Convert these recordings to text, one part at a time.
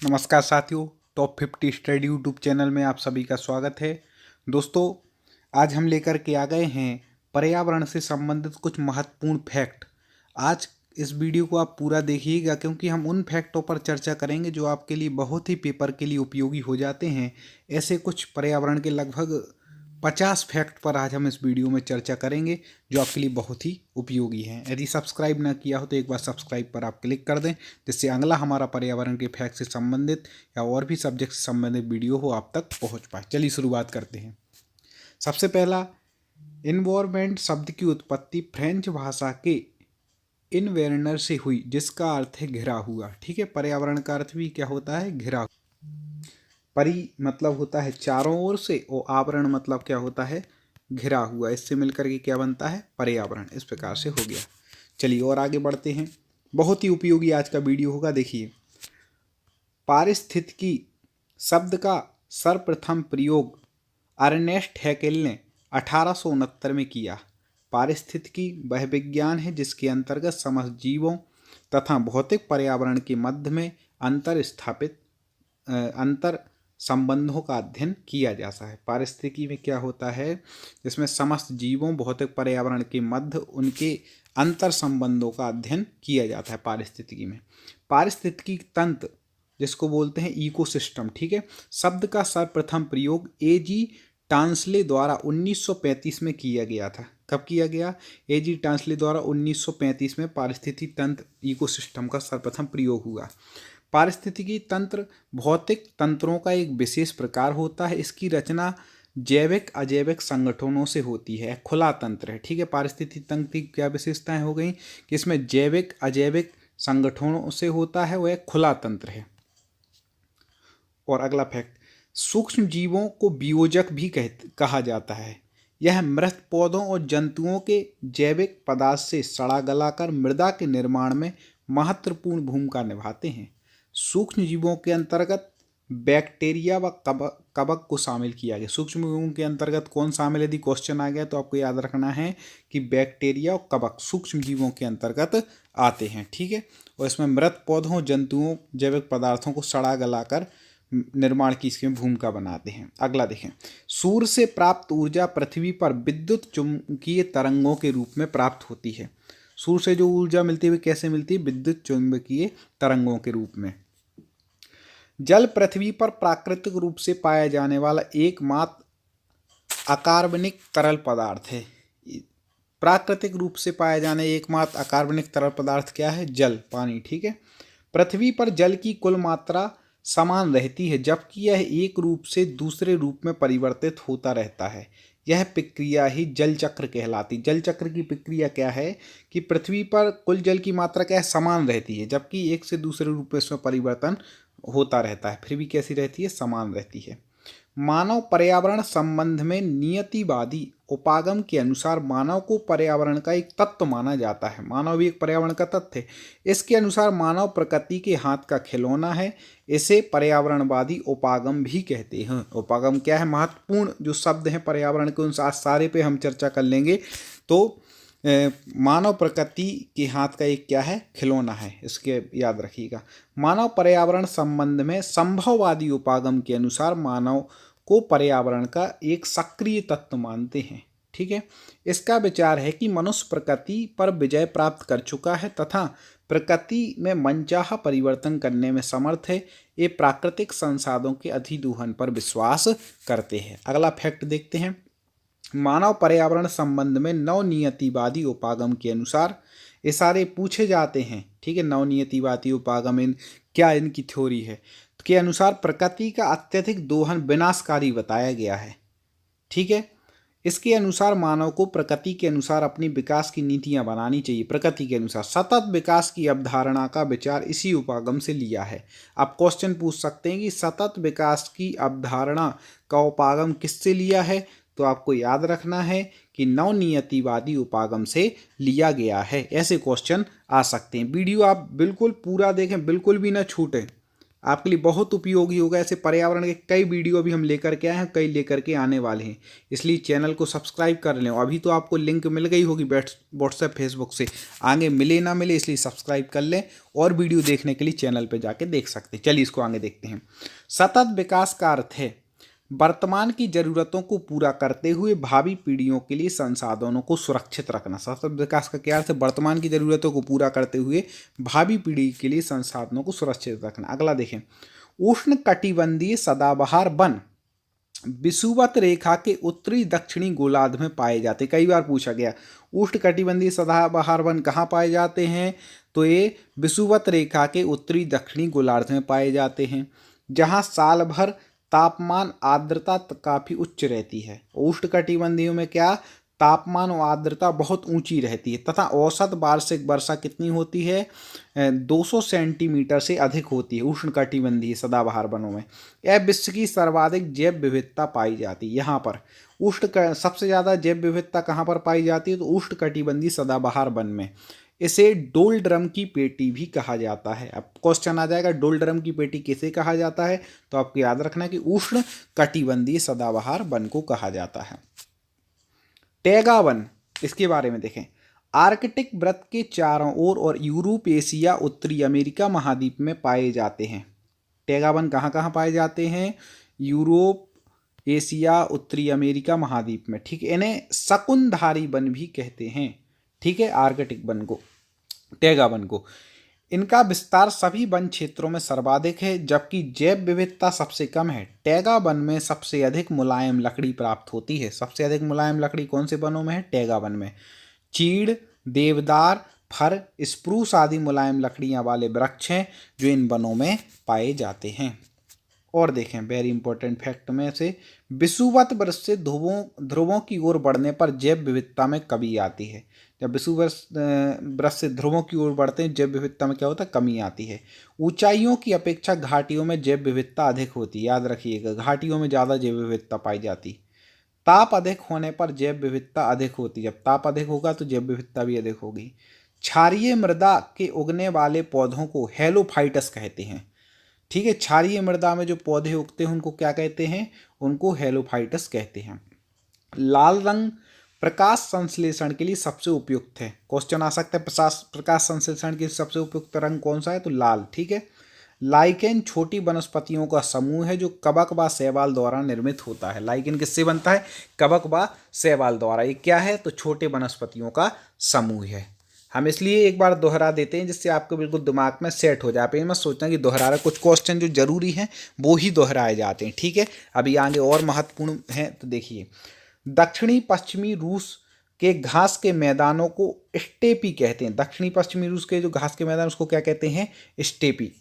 नमस्कार साथियों, top 50 study YouTube channel में आप सभी का स्वागत है। दोस्तों, आज हम लेकर के आ गए हैं पर्यावरण से संबंधित कुछ महत्वपूर्ण फैक्ट। आज इस वीडियो को आप पूरा देखिएगा क्योंकि हम उन फैक्टों पर चर्चा करेंगे जो आपके लिए बहुत ही पेपर के लिए उपयोगी हो जाते हैं। ऐसे कुछ पर्यावरण के लगभग 50 फैक्ट पर आज हम इस वीडियो में चर्चा करेंगे जो आपके लिए बहुत ही उपयोगी हैं। यदि सब्सक्राइब ना किया हो तो एक बार सब्सक्राइब पर आप क्लिक कर दें, जिससे अगला हमारा पर्यावरण के फैक्ट से संबंधित या और भी सब्जेक्ट से संबंधित वीडियो हो आप तक पहुंच पाए। चलिए शुरुआत करते हैं। सबसे पहला, इन्वायरमेंट शब्द की उत्पत्ति फ्रेंच भाषा के इन्वेरनर से हुई, जिसका अर्थ है घिरा हुआ। ठीक है, पर्यावरण का अर्थ भी क्या होता है? घिरा। परि मतलब होता है चारों ओर से, और आवरण मतलब क्या होता है? घिरा हुआ। इससे मिलकर के क्या बनता है? पर्यावरण। इस प्रकार से हो गया। चलिए और आगे बढ़ते हैं। बहुत ही उपयोगी आज का वीडियो होगा। देखिए, पारिस्थितिकी शब्द का सर्वप्रथम प्रयोग अर्नेस्ट हैकेल ने 1869 में किया। पारिस्थितिकी वह विज्ञान है जिसके अंतर्गत समस्त जीवों तथा भौतिक पर्यावरण के मध्य में अंतर संबंधों का अध्ययन किया जाता है। पारिस्थितिकी में क्या होता है? जिसमें समस्त जीवों भौतिक पर्यावरण के मध्य उनके अंतर संबंधों का अध्ययन किया जाता है पारिस्थितिकी में। पारिस्थितिकी तंत्र जिसको बोलते हैं इकोसिस्टम, ठीक है, शब्द का सर्वप्रथम प्रयोग A.G. टांसले द्वारा 1935 में किया गया था। कब किया गया? A.G. टांसले द्वारा 1935 में पारिस्थितिकी तंत्र इकोसिस्टम का सर्वप्रथम प्रयोग हुआ। पारिस्थितिकी तंत्र भौतिक तंत्रों का एक विशेष प्रकार होता है। इसकी रचना जैविक अजैविक संगठनों से होती है। खुला तंत्र है। ठीक है, पारिस्थितिकी तंत्र की क्या विशेषताएं हो गई कि इसमें जैविक अजैविक संगठनों से होता है, वह एक खुला तंत्र है। और अगला फैक्ट, सूक्ष्म जीवों को वियोजक भी कहा जाता है। यह मृत पौधों और जंतुओं के जैविक पदार्थ से सड़ा गलाकर मृदा के निर्माण में महत्वपूर्ण भूमिका निभाते हैं। सूक्ष्म जीवों के अंतर्गत बैक्टीरिया व कवक को शामिल किया गया। सूक्ष्म जीवों के अंतर्गत कौन शामिल है? यदि क्वेश्चन आ गया तो आपको याद रखना है कि बैक्टीरिया और कवक सूक्ष्म जीवों के अंतर्गत आते हैं। ठीक है, और इसमें मृत पौधों जंतुओं जैविक पदार्थों को सड़ा गलाकर निर्माण की इसकी भूमिका बनाते हैं। अगला देखें, सूर्य से प्राप्त ऊर्जा पृथ्वी पर विद्युत चुंबकीय तरंगों के रूप में प्राप्त होती है। सूर्य से जो ऊर्जा मिलती है कैसे मिलती है? विद्युत चुंबकीय तरंगों के रूप में। जल पृथ्वी पर प्राकृतिक रूप से पाया जाने वाला एकमात्र अकार्बनिक तरल पदार्थ है। प्राकृतिक रूप से पाया जाने एकमात्र अकार्बनिक तरल पदार्थ क्या है? जल, पानी। ठीक है, पृथ्वी पर जल की कुल मात्रा समान रहती है, जबकि यह एक रूप से दूसरे रूप में परिवर्तित होता रहता है। यह प्रक्रिया ही जल चक्र कहलाती। जल चक्र की प्रक्रिया क्या है कि पृथ्वी पर कुल जल की मात्रा क्या है? समान रहती है, जबकि एक से दूसरे रूप में इसमें परिवर्तन होता रहता है। फिर भी कैसी रहती है? समान रहती है। मानव पर्यावरण संबंध में नियतिवादी उपागम के अनुसार मानव को पर्यावरण का एक तत्व माना जाता है। मानव भी एक पर्यावरण का तत्व है। इसके अनुसार मानव प्रकृति के हाथ का खिलौना है। इसे पर्यावरणवादी उपागम भी कहते हैं। उपागम क्या है? महत्वपूर्ण जो शब्द हैं पर्यावरण के, उन सारे पे हम चर्चा कर लेंगे। तो मानव प्रकृति के हाथ का एक क्या है? खिलौना है। इसके याद रखिएगा। मानव पर्यावरण संबंध में संभववादी उपागम के अनुसार मानव को पर्यावरण का एक सक्रिय तत्व मानते हैं। ठीक है, इसका विचार है कि मनुष्य प्रकृति पर विजय प्राप्त कर चुका है तथा प्रकृति में मनचाहा परिवर्तन करने में समर्थ है। ये प्राकृतिक संसाधनों के अधिदोहन पर विश्वास करते हैं। अगला फैक्ट देखते हैं। मानव पर्यावरण संबंध में नवनियतिवादी उपागम के अनुसार ये सारे पूछे जाते हैं। ठीक है, नवनियतिवादी उपागम क्या इनकी थ्योरी है के अनुसार प्रकृति का अत्यधिक दोहन विनाशकारी बताया गया है। ठीक है, इसके अनुसार मानव को प्रकृति के अनुसार अपनी विकास की नीतियां बनानी चाहिए। प्रकृति के अनुसार सतत विकास की अवधारणा का विचार इसी उपागम से लिया है। आप क्वेश्चन पूछ सकते हैं कि सतत विकास की अवधारणा का उपागम किससे लिया है? तो आपको याद रखना है कि नवनियतिवादी उपागम से लिया गया है। ऐसे क्वेश्चन आ सकते हैं। वीडियो आप बिल्कुल पूरा देखें, बिल्कुल भी ना छूटें। आपके लिए बहुत उपयोगी होगा। ऐसे पर्यावरण के कई वीडियो अभी हम लेकर के आए हैं, कई लेकर के आने वाले हैं, इसलिए चैनल को सब्सक्राइब कर लें। अभी तो आपको लिंक मिल गई होगी व्हाट्सएप फेसबुक से, आगे मिले ना मिले इसलिए सब्सक्राइब कर लें, और वीडियो देखने के लिए चैनल पर जाके देख सकते हैं। चलिए इसको आगे देखते हैं। सतत विकास का अर्थ है वर्तमान की जरूरतों को पूरा करते हुए भावी पीढ़ियों के लिए संसाधनों को सुरक्षित रखना। सतत विकास का क्या अर्थ है? वर्तमान की जरूरतों को पूरा करते हुए भावी पीढ़ी के लिए संसाधनों को सुरक्षित रखना। अगला देखें, उष्ण कटिबंधीय सदाबहार वन विषुवत रेखा के उत्तरी दक्षिणी गोलार्ध में पाए जाते। कई बार पूछा गया उष्ण कटिबंधीय सदाबहार वन कहाँ पाए जाते हैं, तो ये विषुवत रेखा के उत्तरी दक्षिणी गोलार्ध में पाए जाते हैं, जहाँ साल भर तापमान आर्द्रता काफ़ी उच्च रहती है। उष्ण कटिबंधीयों में क्या तापमान और आर्द्रता बहुत ऊंची रहती है, तथा औसत वार्षिक वर्षा कितनी होती है? 200 सेंटीमीटर से अधिक होती है उष्ण कटिबंधीय सदाबहार वनों में। यह विश्व की सर्वाधिक जैव विविधता पाई जाती है। यहाँ पर सबसे ज़्यादा जैव विविधता कहाँ पर पाई जाती है? तो उष्ण कटिबंधीय सदाबहार वन में। इसे डोलड्रम की पेटी भी कहा जाता है। अब क्वेश्चन आ जाएगा डोलड्रम की पेटी किसे कहा जाता है, तो आपको याद रखना कि उष्ण कटिबंधीय सदाबहार वन को कहा जाता है। टैगा वन, इसके बारे में देखें। आर्कटिक वृत्त के चारों ओर और यूरोप, एशिया, उत्तरी अमेरिका महाद्वीप में पाए जाते हैं। टैगा वन कहाँ कहाँ पाए जाते हैं? यूरोप, एशिया, उत्तरी अमेरिका महाद्वीप में। ठीक है, इन्हें शकुनधारी वन भी कहते हैं। ठीक है, आर्कटिक वन को, टैगा वन को। इनका विस्तार सभी वन क्षेत्रों में सर्वाधिक है, जबकि जैव विविधता सबसे कम है। टैगा वन में सबसे अधिक मुलायम लकड़ी प्राप्त होती है। सबसे अधिक मुलायम लकड़ी कौन से वनों में है? टैगा वन में। चीड़, देवदार, फर, स्प्रूस आदि मुलायम लकड़ियां वाले वृक्ष हैं जो इन वनों में पाए जाते हैं। और देखें वेरी इंपॉर्टेंट फैक्ट में से, विषुवत वृत्त से ध्रुवों की ओर बढ़ने पर जैव विविधता में कमी आती है। जब विषुवत वृत्त से ध्रुवों की ओर बढ़ते हैं, जैव विविधता में क्या होता है? कमी आती है। ऊंचाइयों की अपेक्षा घाटियों में जैव विविधता अधिक होती है। याद रखिएगा, घाटियों में ज़्यादा जैव विविधता पाई जाती। ताप अधिक होने पर जैव विविधता अधिक होती है। जब ताप अधिक होगा तो जैव विविधता भी अधिक होगी। क्षारीय मृदा के उगने वाले पौधों को हेलोफाइटस कहते हैं। ठीक है, क्षारीय मृदा में जो पौधे उगते हैं उनको क्या कहते हैं? उनको हेलोफाइटस कहते हैं। लाल रंग प्रकाश संश्लेषण के लिए सबसे उपयुक्त है। क्वेश्चन आ सकता है प्रकाश संश्लेषण के लिए सबसे उपयुक्त रंग कौन सा है? तो लाल। ठीक है, लाइकेन छोटी वनस्पतियों का समूह है जो कवक व शैवाल द्वारा निर्मित होता है। लाइकेन किससे बनता है? कवक व शैवाल द्वारा। ये क्या है? तो छोटे वनस्पतियों का समूह है। हम इसलिए एक बार दोहरा देते हैं जिससे आपको बिल्कुल दिमाग में सेट हो जाए। आप ये मत सोचना कि दोहरा रहा, कुछ क्वेश्चन जो जरूरी हैं वो ही दोहराए जाते हैं। ठीक है, अभी आगे और महत्वपूर्ण हैं तो देखिए। दक्षिणी पश्चिमी रूस के घास के मैदानों को स्टेपी कहते हैं। दक्षिणी पश्चिमी रूस के जो घास के मैदान उसको क्या कहते हैं? स्टेपी।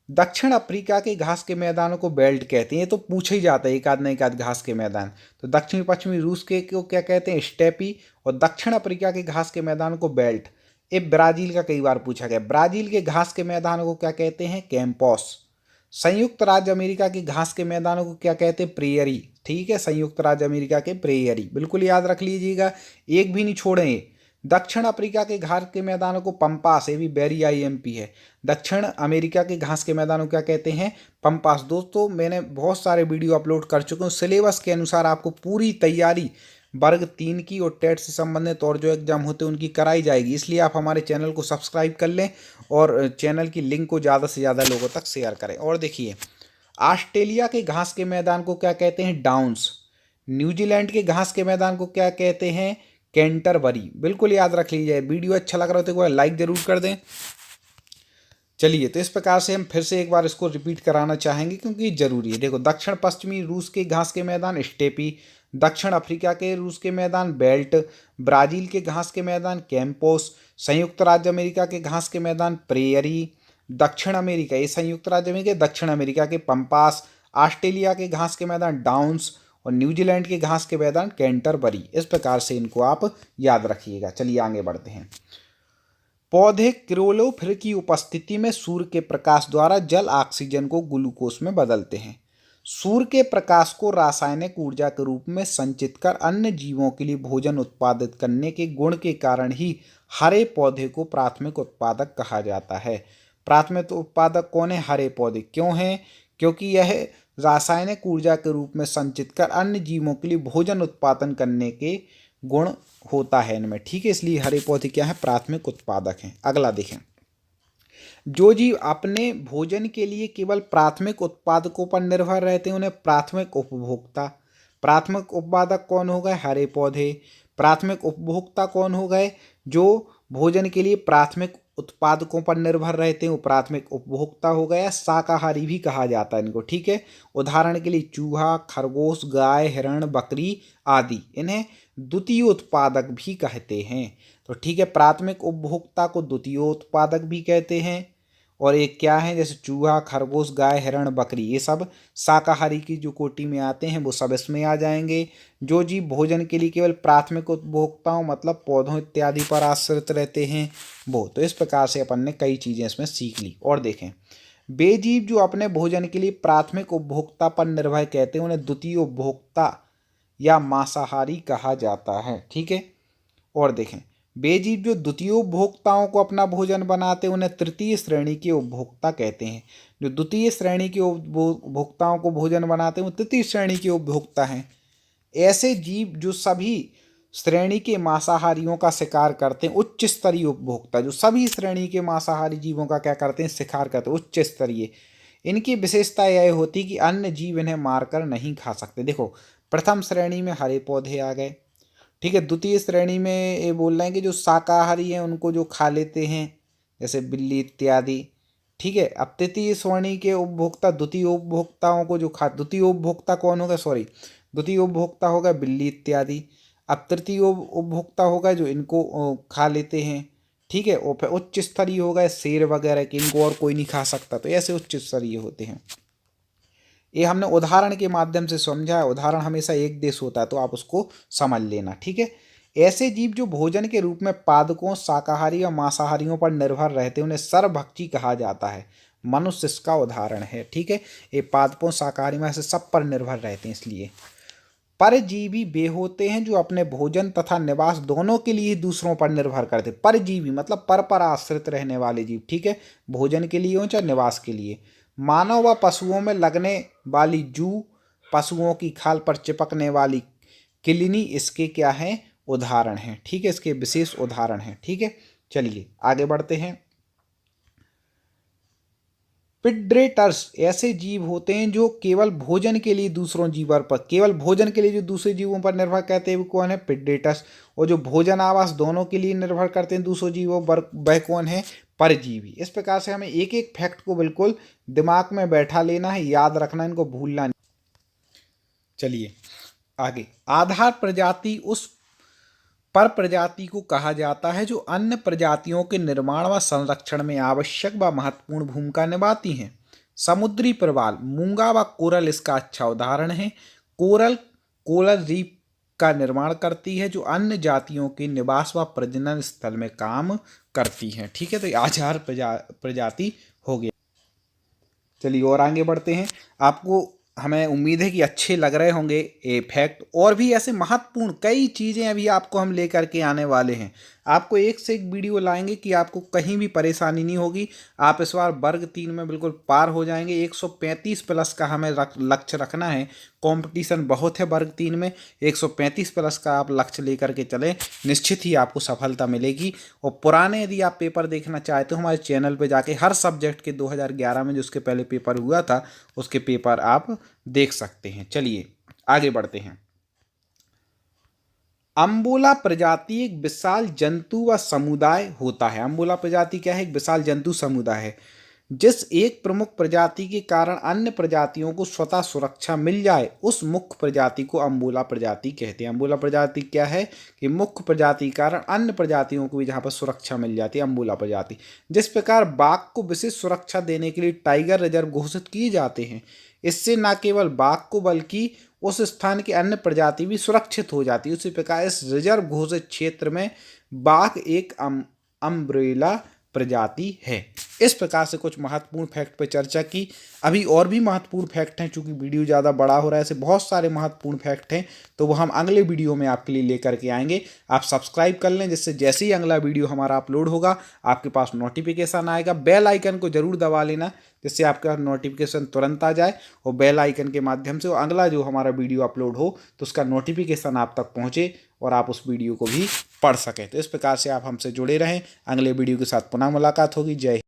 दक्षिण अफ्रीका के घास के मैदानों को बेल्ट कहते हैं। ये तो पूछा ही जाता है एक आध न एक आध घास के मैदान। तो दक्षिण पश्चिमी रूस के को क्या कहते हैं? स्टेपी। और दक्षिण अफ्रीका के घास के मैदानों को बेल्ट। ये ब्राजील का कई बार पूछा गया। ब्राजील के घास के मैदानों को क्या कहते हैं? कैंपोस। संयुक्त राज्य अमेरिका के घास के मैदानों को क्या कहते हैं? प्रेयरी। ठीक है, संयुक्त राज्य अमेरिका के प्रेयरी, बिल्कुल याद रख लीजिएगा, एक भी नहीं छोड़ें। दक्षिण अफ्रीका के घास के मैदानों को पंपास, ये भी वेरी IMP है। दक्षिण अमेरिका के घास के मैदानों क्या कहते हैं? पंपास। दोस्तों मैंने बहुत सारे वीडियो अपलोड कर चुका हूँ, सिलेबस के अनुसार आपको पूरी तैयारी वर्ग 3 की और टेट से संबंधित और जो एग्जाम होते हैं उनकी कराई जाएगी। इसलिए आप हमारे चैनल को सब्सक्राइब कर लें और चैनल की लिंक को ज़्यादा से ज़्यादा लोगों तक शेयर करें। और देखिए, ऑस्ट्रेलिया के घास के मैदान को क्या कहते हैं? डाउन्स। न्यूजीलैंड के घास के मैदान को क्या कहते हैं? कैंटरबरी। बिल्कुल याद रख लीजिए। वीडियो अच्छा लग रहा हो तो एक बार लाइक जरूर कर दें। चलिए, तो इस प्रकार से हम फिर से एक बार इसको रिपीट कराना चाहेंगे क्योंकि जरूरी है। देखो, दक्षिण पश्चिमी रूस के घास के मैदान स्टेपी, दक्षिण अफ्रीका के रूस के मैदान बेल्ट, ब्राजील के घास के मैदान कैंपोस, संयुक्त राज्य अमेरिका के घास के मैदान प्रेयरी, दक्षिण अमेरिका, ये संयुक्त राज्य अमेरिका, दक्षिण अमेरिका के पंपास, ऑस्ट्रेलिया के घास के मैदान डाउन्स और न्यूजीलैंड के घास के मैदान कैंटरबरी। इस प्रकार से इनको आप याद रखिएगा। चलिए आगे बढ़ते हैं। पौधे क्लोरोफिल की उपस्थिति में सूर्य के प्रकाश द्वारा जल ऑक्सीजन को ग्लूकोज में बदलते हैं। सूर्य के प्रकाश को रासायनिक ऊर्जा के रूप में संचित कर अन्य जीवों के लिए भोजन उत्पादित करने के गुण के कारण ही हरे पौधे को प्राथमिक उत्पादक कहा जाता है। प्राथमिक उत्पादक कौन है? हरे पौधे। क्यों है? क्योंकि यह रासायनिक ऊर्जा के रूप में संचित कर अन्य जीवों के लिए भोजन उत्पादन करने के गुण होता है इनमें, ठीक है, इसलिए हरे पौधे क्या है? प्राथमिक उत्पादक हैं। अगला देखें, जो जीव अपने भोजन के लिए केवल प्राथमिक उत्पादकों पर निर्भर रहते हैं उन्हें प्राथमिक उपभोक्ता। प्राथमिक उत्पादक कौन हो गए? हरे पौधे। प्राथमिक उपभोक्ता कौन हो गए? जो भोजन के लिए प्राथमिक उत्पादकों पर निर्भर रहते हैं वो प्राथमिक उपभोक्ता हो गया। शाकाहारी भी कहा जाता है इनको, ठीक है। उदाहरण के लिए चूहा, खरगोश, गाय, हिरण, बकरी आदि इन्हें द्वितीय उत्पादक भी कहते हैं। तो ठीक है, प्राथमिक उपभोक्ता को द्वितीय उत्पादक भी कहते हैं। और एक क्या है? जैसे चूहा, खरगोश, गाय, हिरण, बकरी, ये सब शाकाहारी की जो कोटि में आते हैं वो सब इसमें आ जाएंगे। जो जीव भोजन के लिए केवल प्राथमिक उपभोक्ताओं मतलब पौधों इत्यादि पर आश्रित रहते हैं वो। तो इस प्रकार से अपन ने कई चीज़ें इसमें सीख ली। और देखें, वे जीव जो अपने भोजन के लिए प्राथमिक उपभोक्ता पर निर्भर कहते हैं उन्हें द्वितीय उपभोक्ता या मांसाहारी कहा जाता है, ठीक है। और देखें, वे जीव जो द्वितीय उपभोक्ताओं को अपना भोजन बनाते हैं उन्हें तृतीय श्रेणी के उपभोक्ता कहते हैं। जो द्वितीय श्रेणी के उपभोक्ताओं को भोजन बनाते हैं वो तृतीय श्रेणी के उपभोक्ता हैं। ऐसे जीव जो सभी श्रेणी के मांसाहारियों का शिकार करते हैं, उच्च स्तरीय उपभोक्ता, जो सभी श्रेणी के मांसाहारी जीवों का क्या करते हैं? शिकार करते हैं, उच्च स्तरीय। इनकी विशेषता यह होती कि अन्य जीव इन्हें मारकर नहीं खा सकते। देखो, प्रथम श्रेणी में हरे पौधे आ गए, ठीक है। द्वितीय श्रेणी में ये बोल रहे हैं कि जो शाकाहारी हैं उनको जो खा लेते हैं जैसे बिल्ली इत्यादि, ठीक है। अब तृतीय श्रेणी के उपभोक्ता द्वितीय उपभोक्ताओं को जो खा, द्वितीय उपभोक्ता कौन होगा? सॉरी, द्वितीय उपभोक्ता होगा बिल्ली इत्यादि। अब तृतीय उपभोक्ता होगा जो इनको खा लेते हैं, ठीक है। और फिर उच्च स्तरीय होगा शेर वगैरह के, इनको और कोई नहीं खा सकता, तो ऐसे उच्च स्तरीय होते हैं। ये हमने उदाहरण के माध्यम से समझा है। उदाहरण हमेशा एक देश होता है तो आप उसको समझ लेना, ठीक है। ऐसे जीव जो भोजन के रूप में पादपों, शाकाहारी या मांसाहारियों पर निर्भर रहते हैं उन्हें सर्वभक्षी कहा जाता है। मनुष्य इसका उदाहरण है, ठीक है। ये पादपों, शाकाहारी में से सब पर निर्भर रहते हैं। इसलिए परजीवी वे होते हैं जो अपने भोजन तथा निवास दोनों के लिए दूसरों पर निर्भर करते हैं। परजीवी मतलब पर आश्रित रहने वाले जीव, ठीक है, भोजन के लिए हो चाहे निवास के लिए। मानव व पशुओं में लगने वाली जू, पशुओं की खाल पर चिपकने वाली किलनी इसके क्या हैं? उदाहरण हैं, ठीक है, इसके विशेष उदाहरण हैं, ठीक है। चलिए आगे बढ़ते हैं। प्रेडेटर्स ऐसे जीव होते हैं जो केवल भोजन के लिए दूसरों जीवों पर, केवल भोजन के लिए जो दूसरे जीवों पर निर्भर करते हैं वो कौन है? प्रेडेटर्स। और जो भोजन आवास दोनों के लिए निर्भर करते हैं दूसरों जीवों पर, वह कौन है? परजीवी। इस प्रकार से हमें एक एक फैक्ट को बिल्कुल दिमाग में बैठा लेना है, याद रखना, इनको भूलना नहीं। चलिए आगे, आधार प्रजाति उस पर प्रजाति को कहा जाता है जो अन्य प्रजातियों के निर्माण व संरक्षण में आवश्यक व महत्वपूर्ण भूमिका निभाती हैं। समुद्री प्रवाल, मूंगा व कोरल इसका अच्छा उदाहरण है। कोरल कोरल रीफ का निर्माण करती है जो अन्य जातियों के निवास व प्रजनन स्थल में काम करती हैं, ठीक है। तो ये आधार प्रजाति हो गया। चलिए और आगे बढ़ते हैं। आपको, हमें उम्मीद है कि अच्छे लग रहे होंगे ये फैक्ट। और भी ऐसे महत्वपूर्ण कई चीज़ें अभी आपको हम लेकर के आने वाले हैं। आपको एक से एक वीडियो लाएंगे कि आपको कहीं भी परेशानी नहीं होगी। आप इस बार वर्ग 3 में बिल्कुल पार हो जाएंगे। 135 प्लस का हमें लक्ष्य रखना है। कंपटीशन बहुत है वर्ग 3 में। 135 प्लस का आप लक्ष्य लेकर के चलें, निश्चित ही आपको सफलता मिलेगी। और पुराने यदि आप पेपर देखना चाहते हो हमारे चैनल पे जाके हर सब्जेक्ट के 2011 में जो उसके पहले पेपर हुआ था उसके पेपर आप देख सकते हैं। चलिए आगे बढ़ते हैं। अम्बोला प्रजाति एक विशाल जंतु व समुदाय होता है। अम्बोला प्रजाति क्या है? एक विशाल जंतु समुदाय है जिस एक प्रमुख प्रजाति के कारण अन्य प्रजातियों को स्वतः सुरक्षा मिल जाए उस मुख्य प्रजाति को अम्बोला प्रजाति कहते हैं। अम्बोला प्रजाति क्या है कि मुख्य प्रजाति के कारण अन्य प्रजातियों को भी जहाँ पर सुरक्षा मिल जाती है, अम्बोला प्रजाति। जिस प्रकार बाघ को विशेष सुरक्षा देने के लिए टाइगर रिजर्व घोषित किए जाते हैं, इससे न केवल बाघ को बल्कि उस स्थान की अन्य प्रजाति भी सुरक्षित हो जाती है। उसी प्रकार इस रिजर्व घोषित क्षेत्र में बाघ एक अम्ब्रेला प्रजाति है। इस प्रकार से कुछ महत्वपूर्ण फैक्ट पर चर्चा की। अभी और भी महत्वपूर्ण फैक्ट हैं, चूंकि वीडियो ज़्यादा बड़ा हो रहा है, ऐसे बहुत सारे महत्वपूर्ण फैक्ट हैं, तो वो हम अगले वीडियो में आपके लिए लेकर के आएंगे। आप सब्सक्राइब कर लें, जिससे जैसे ही अगला वीडियो हमारा अपलोड होगा आपके पास नोटिफिकेशन आएगा। बेल आइकन को जरूर दबा लेना, जिससे आपका नोटिफिकेशन तुरंत आ जाए, और बेल आइकन के माध्यम से अगला जो हमारा वीडियो अपलोड हो तो उसका नोटिफिकेशन आप तक पहुँचे और आप उस वीडियो को भी पढ़ सकें। तो इस प्रकार से आप हमसे जुड़े रहें। अगले वीडियो के साथ पुनः मुलाकात होगी। जय